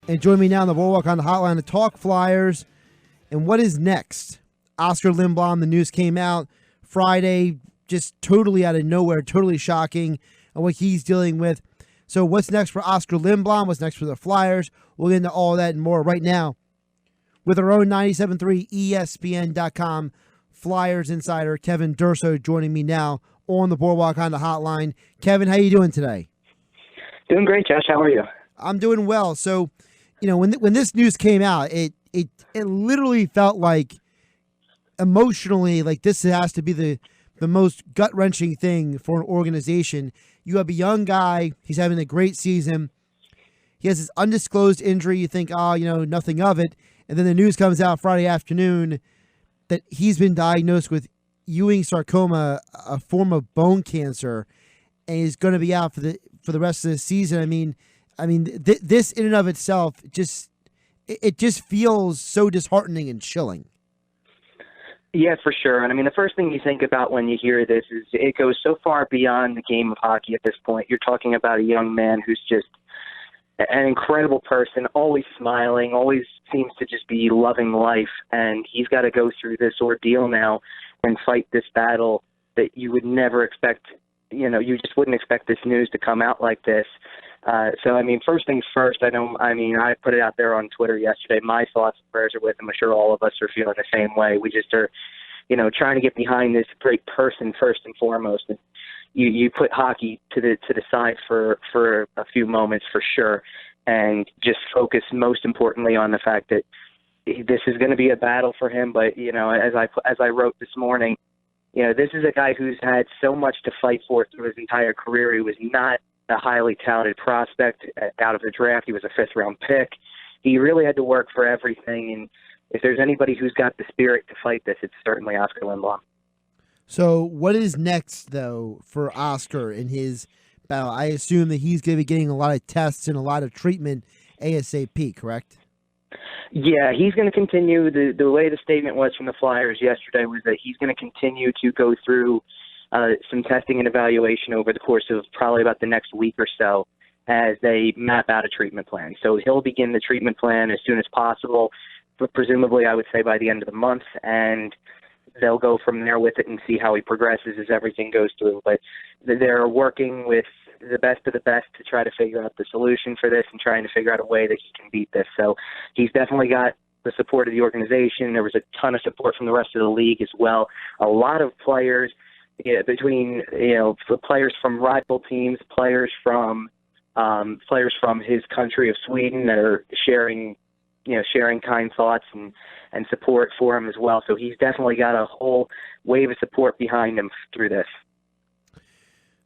And join me now on the Boardwalk on the Hotline to talk Flyers and what is next. Oskar Lindblom, the news came out Friday, just totally out of nowhere, totally shocking on what he's dealing with. So what's next for Oskar Lindblom? What's next for the Flyers? We'll get into all that and more right now with our own 97.3 ESPN.com Flyers insider, Kevin Durso, joining me now on the Boardwalk on the Hotline. Kevin, how you doing today? Doing great, Josh. How are you? I'm doing well. So, when this news came out, it literally felt like emotionally like this has to be the most gut-wrenching thing for an organization. You have a young guy, he's having a great season. He has this undisclosed injury. You think, nothing of it. And then the news comes out Friday afternoon that he's been diagnosed with Ewing sarcoma, a form of bone cancer, and he's going to be out for the rest of the season. This in and of itself just feels so disheartening and chilling. Yeah, for sure. And the first thing you think about when you hear this is it goes so far beyond the game of hockey at this point. You're talking about a young man who's just an incredible person, always smiling, always seems to just be loving life. And he's got to go through this ordeal now and fight this battle that you would never expect. You just wouldn't expect this news to come out like this. First things first, I put it out there on Twitter yesterday. My thoughts and prayers are with him. I'm sure all of us are feeling the same way. We just are, trying to get behind this great person first and foremost. And you put hockey to the side for a few moments for sure, and just focus most importantly on the fact that this is going to be a battle for him. But as I wrote this morning, this is a guy who's had so much to fight for through his entire career. He was not a highly touted prospect out of the draft. He was a fifth-round pick. He really had to work for everything, and if there's anybody who's got the spirit to fight this, it's certainly Oskar Lindblom. So what is next, though, for Oskar in his battle? I assume that he's going to be getting a lot of tests and a lot of treatment ASAP, correct? Yeah, he's going to continue. The way the statement was from the Flyers yesterday was that he's going to continue to go through some testing and evaluation over the course of probably about the next week or so as they map out a treatment plan. So he'll begin the treatment plan as soon as possible, but presumably I would say by the end of the month, and they'll go from there with it and see how he progresses as everything goes through. But they're working with the best of the best to try to figure out the solution for this and trying to figure out a way that he can beat this. So he's definitely got the support of the organization. There was a ton of support from the rest of the league as well. A lot of players, between players from rival teams, players from his country of Sweden that are sharing kind thoughts and support for him as well. So he's definitely got a whole wave of support behind him through this.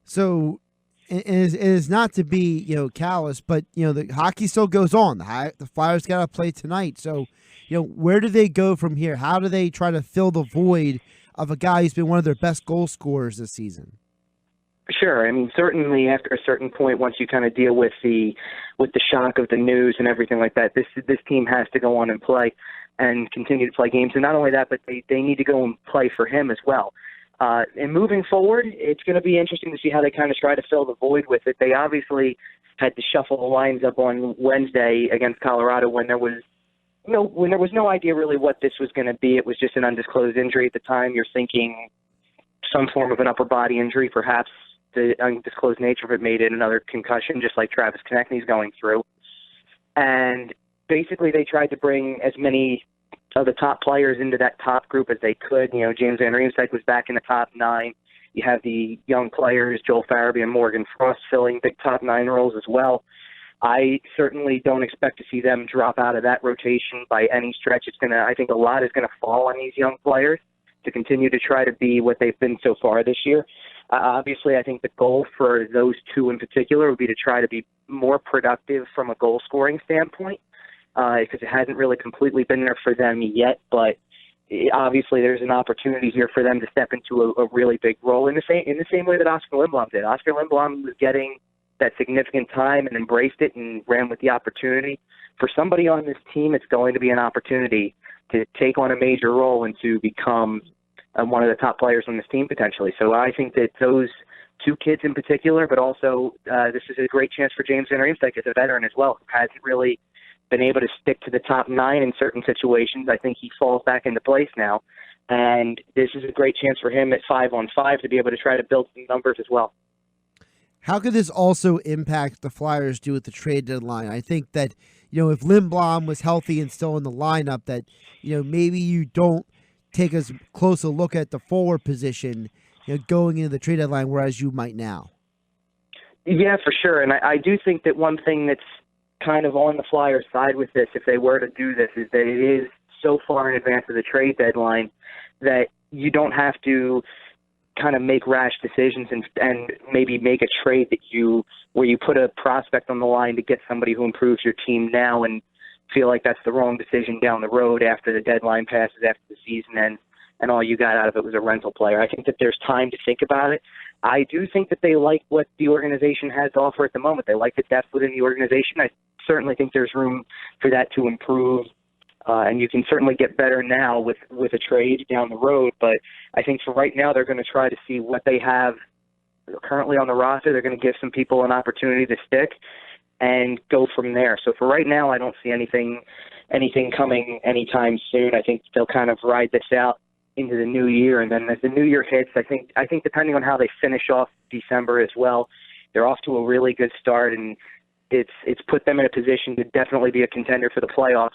So it is not to be callous, but the hockey still goes on. The Flyers got to play tonight. So where do they go from here? How do they try to fill the void of a guy who's been one of their best goal scorers this season? Sure. Certainly after a certain point, once you kind of deal with the shock of the news and everything like that, this team has to go on and play and continue to play games. And not only that, but they need to go and play for him as well. And moving forward, it's going to be interesting to see how they kind of try to fill the void with it. They obviously had to shuffle the lines up on Wednesday against Colorado when there was no idea really what this was going to be. It was just an undisclosed injury at the time. You're thinking some form of an upper body injury, perhaps the undisclosed nature of it made it another concussion, just like Travis Konechny's going through. And basically they tried to bring as many of the top players into that top group as they could. James Van Riemsdyk was back in the top 9. You have the young players, Joel Farabee and Morgan Frost, filling big top 9 roles as well. I certainly don't expect to see them drop out of that rotation by any stretch. I think a lot is going to fall on these young players to continue to try to be what they've been so far this year. Obviously, I think the goal for those two in particular would be to try to be more productive from a goal-scoring standpoint, because it hasn't really completely been there for them yet. But obviously, there's an opportunity here for them to step into a really big role in the same way that Oskar Lindblom did. Oskar Lindblom was getting that significant time and embraced it and ran with the opportunity. For somebody on this team, it's going to be an opportunity to take on a major role and to become one of the top players on this team potentially. So I think that those two kids in particular, but also this is a great chance for James Van Riemsdyk as a veteran as well, who hasn't really been able to stick to the top 9 in certain situations. I think he falls back into place now. And this is a great chance for him at 5-on-5 to be able to try to build some numbers as well. How could this also impact the Flyers do at the trade deadline? I think that, if Lindblom was healthy and still in the lineup, that, maybe you don't take as close a look at the forward position, going into the trade deadline, whereas you might now. Yeah, for sure. And I do think that one thing that's kind of on the Flyers' side with this, if they were to do this, is that it is so far in advance of the trade deadline that you don't have to kind of make rash decisions and maybe make a trade where you put a prospect on the line to get somebody who improves your team now and feel like that's the wrong decision down the road after the deadline passes, after the season ends, and all you got out of it was a rental player. I think that there's time to think about it. I do think that they like what the organization has to offer at the moment. They like the depth within the organization. I certainly think there's room for that to improve. And you can certainly get better now with a trade down the road. But I think for right now, they're going to try to see what they have currently on the roster. They're going to give some people an opportunity to stick and go from there. So for right now, I don't see anything coming anytime soon. I think they'll kind of ride this out into the new year. And then as the new year hits, I think depending on how they finish off December as well, they're off to a really good start. And it's put them in a position to definitely be a contender for the playoffs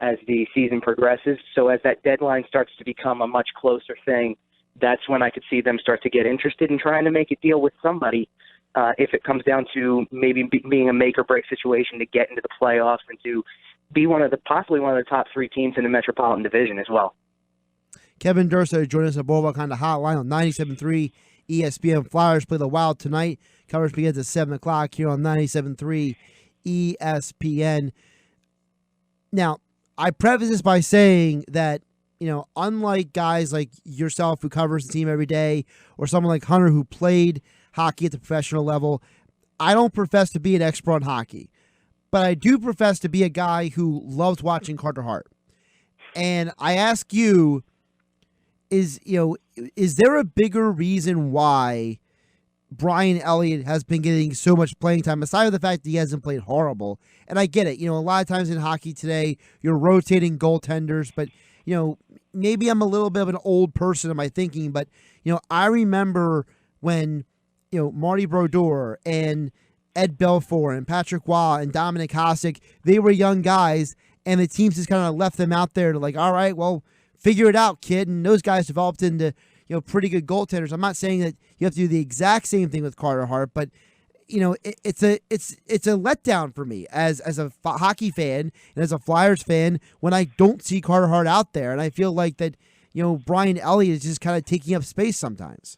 as the season progresses. So as that deadline starts to become a much closer thing, that's when I could see them start to get interested in trying to make a deal with somebody if it comes down to maybe being a make-or-break situation to get into the playoffs and to be possibly one of the top 3 teams in the Metropolitan Division as well. Kevin Durso joined us at Boardwalk on the hotline on 97.3 ESPN. Flyers play the Wild tonight. Coverage begins at 7 o'clock here on 97.3 ESPN. Now, I preface this by saying that, unlike guys like yourself who covers the team every day, or someone like Hunter who played hockey at the professional level, I don't profess to be an expert on hockey. But I do profess to be a guy who loves watching Carter Hart. And I ask you, is there a bigger reason why Brian Elliott has been getting so much playing time, aside from the fact that he hasn't played horrible? And I get it. A lot of times in hockey today, you're rotating goaltenders, but, maybe I'm a little bit of an old person in my thinking, but, I remember when, Marty Brodeur and Ed Belfour and Patrick Waugh and Dominic Hasek, they were young guys, and the teams just kind of left them out there to all right, well, figure it out, kid. And those guys developed into, pretty good goaltenders. I'm not saying that you have to do the exact same thing with Carter Hart, but it's a letdown for me as a hockey fan and as a Flyers fan when I don't see Carter Hart out there, and I feel like that Brian Elliott is just kind of taking up space sometimes.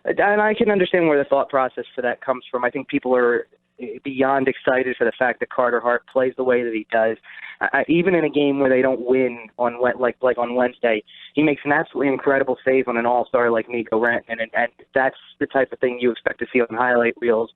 And I can understand where the thought process for that comes from. I think people are beyond excited for the fact that Carter Hart plays the way that he does. Even in a game where they don't win on on Wednesday, he makes an absolutely incredible save on an all-star like Mikko Rantanen, and that's the type of thing you expect to see on highlight reels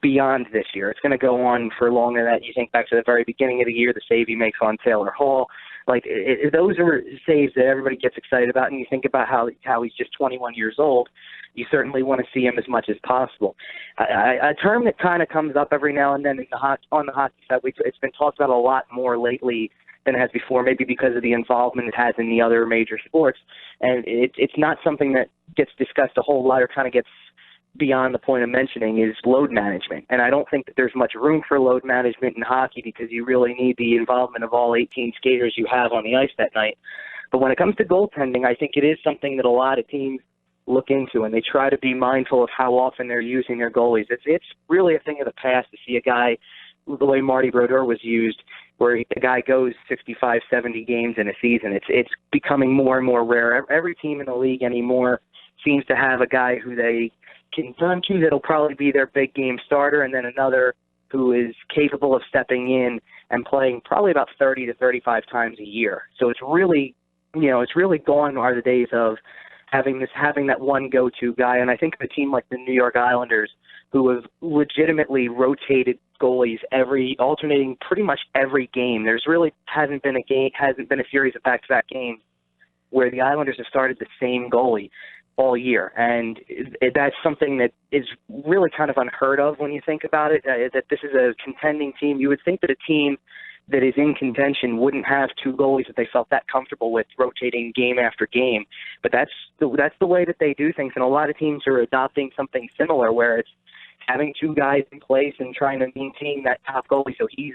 beyond this year. It's going to go on for longer than that. You think back to the very beginning of the year, the save he makes on Taylor Hall. Those are saves that everybody gets excited about, and you think about how he's just 21 years old. You certainly want to see him as much as possible. A term that kind of comes up every now and then on the hockey side, it's been talked about a lot more lately than it has before, maybe because of the involvement it has in the other major sports. And it's not something that gets discussed a whole lot or kind of gets beyond the point of mentioning, is load management. And I don't think that there's much room for load management in hockey because you really need the involvement of all 18 skaters you have on the ice that night. But when it comes to goaltending, I think it is something that a lot of teams look into, and they try to be mindful of how often they're using their goalies. It's really a thing of the past to see a guy the way Marty Brodeur was used, where the guy goes 65, 70 games in a season. It's becoming more and more rare. Every team in the league anymore seems to have a guy who they can turn to that'll probably be their big game starter, and then another who is capable of stepping in and playing probably about 30 to 35 times a year. So it's really gone are the days of having that one go-to guy. And I think of a team like the New York Islanders, who have legitimately rotated goalies alternating pretty much every game. There's really hasn't been a series of back-to-back games where the Islanders have started the same goalie. all year. And that's something that is really kind of unheard of when you think about it, that this is a contending team. You would think that a team that is in contention wouldn't have two goalies that they felt that comfortable with rotating game after game. But that's the way that they do things. And a lot of teams are adopting something similar where it's having two guys in place and trying to maintain that top goalie so he's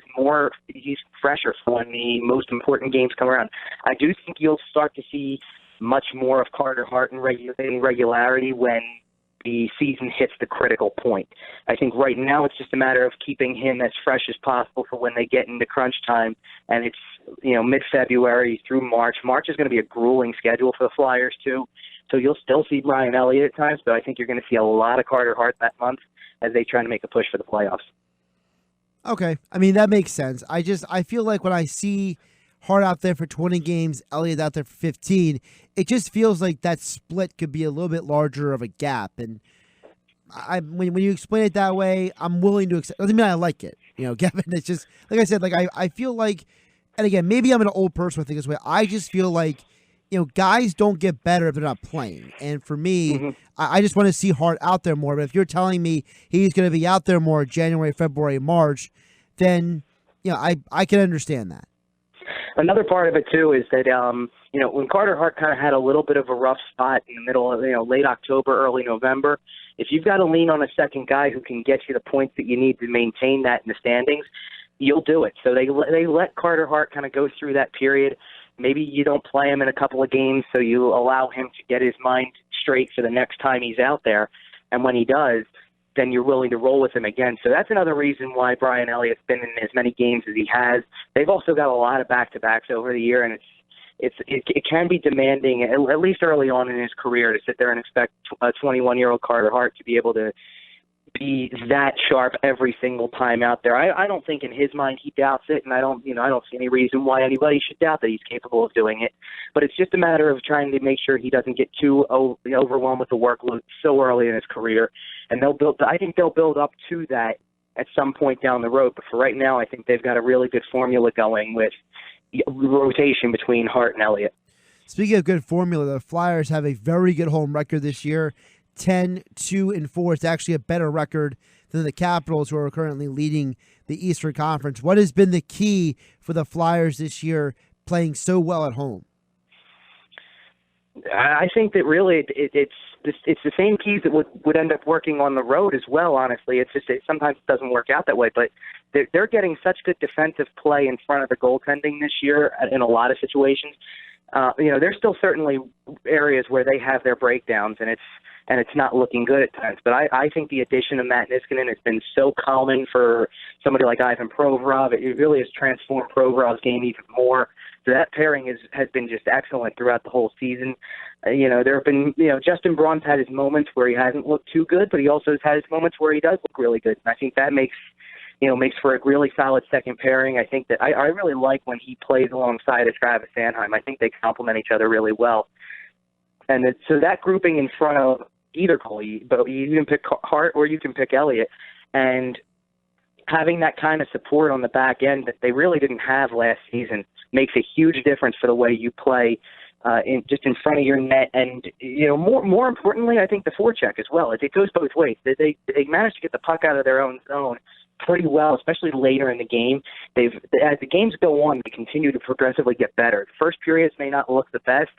fresher for when the most important games come around. I do think you'll start to see much more of Carter Hart in regularity when the season hits the critical point. I think right now it's just a matter of keeping him as fresh as possible for when they get into crunch time, and it's mid-February through March. March is going to be a grueling schedule for the Flyers too, so you'll still see Brian Elliott at times, but I think you're going to see a lot of Carter Hart that month as they try to make a push for the playoffs. Okay, I mean that makes sense. I feel like when I see Hart out there for 20 games, Elliott out there for 15, it just feels like that split could be a little bit larger of a gap. And when you explain it that way, I'm willing to accept. Doesn't mean I like it, Kevin. It's just like I said. Like I feel like, and again, maybe I'm an old person. I think this way. I just feel like guys don't get better if they're not playing. And for me, I just want to see Hart out there more. But if you're telling me he's going to be out there more January, February, March, then I can understand that. Another part of it, too, is that, when Carter Hart kind of had a little bit of a rough spot in the middle of, late October, early November, if you've got to lean on a second guy who can get you the points that you need to maintain that in the standings, you'll do it. So they let Carter Hart kind of go through that period. Maybe you don't play him in a couple of games, so you allow him to get his mind straight for the next time he's out there. And when he does, then you're willing to roll with him again. So that's another reason why Brian Elliott's been in as many games as he has. They've also got a lot of back-to-backs over the year, and it can be demanding, at least early on in his career, to sit there and expect a 21-year-old Carter Hart to be able to be that sharp every single time out there. I don't think in his mind he doubts it, and I don't see any reason why anybody should doubt that he's capable of doing it. But it's just a matter of trying to make sure he doesn't get too overwhelmed with the workload so early in his career. And I think they'll build up to that at some point down the road. But for right now, I think they've got a really good formula going with rotation between Hart and Elliott. Speaking of good formula, the Flyers have a very good home record this year. 10-2-4. It's actually a better record than the Capitals, who are currently leading the Eastern Conference. What has been the key for the Flyers this year playing so well at home? I think that really it's the same keys that would end up working on the road as well, honestly. It's just sometimes it doesn't work out that way, but they're getting such good defensive play in front of the goaltending this year in a lot of situations. There's still certainly areas where they have their breakdowns, and it's not looking good at times. But I think the addition of Matt Niskanen has been so calming for somebody like Ivan Provorov. It really has transformed Provorov's game even more. So that pairing has been just excellent throughout the whole season. There have been, Justin Braun's had his moments where he hasn't looked too good, but he also has had his moments where he does look really good. And I think that makes for a really solid second pairing. I think that I really like when he plays alongside of Travis Sanheim. I think they complement each other really well. And so that grouping in front of either goalie, but you can pick Hart or you can pick Elliott, and having that kind of support on the back end that they really didn't have last season makes a huge difference for the way you play in front of your net. And more importantly, I think the forecheck as well. It goes both ways. They managed to get the puck out of their own zone pretty well, especially later in the game. As the games go on, they continue to progressively get better. The first periods may not look the best,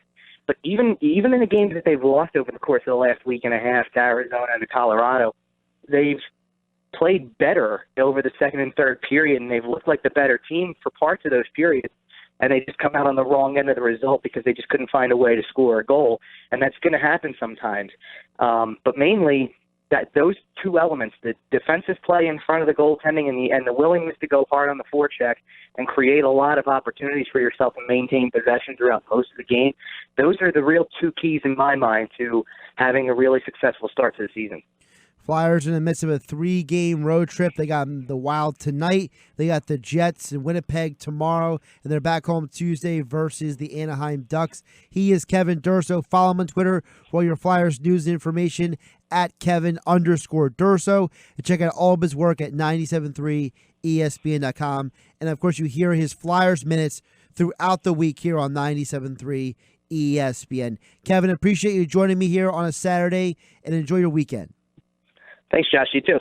but even in the games that they've lost over the course of the last week and a half to Arizona and to Colorado, they've played better over the second and third period, and they've looked like the better team for parts of those periods, and they just come out on the wrong end of the result because they just couldn't find a way to score a goal, and that's going to happen sometimes. But mainly, that those two elements, the defensive play in front of the goaltending and the willingness to go hard on the forecheck and create a lot of opportunities for yourself and maintain possession throughout most of the game, those are the real two keys in my mind to having a really successful start to the season. Flyers in the midst of a 3-game road trip. They got the Wild tonight. They got the Jets in Winnipeg tomorrow, and they're back home Tuesday versus the Anaheim Ducks. He is Kevin Durso. Follow him on Twitter for all your Flyers news and information at Kevin_Durso. And check out all of his work at 973ESPN.com. And, of course, you hear his Flyers minutes throughout the week here on 97.3 ESPN. Kevin, appreciate you joining me here on a Saturday, and enjoy your weekend. Thanks, Josh. You too.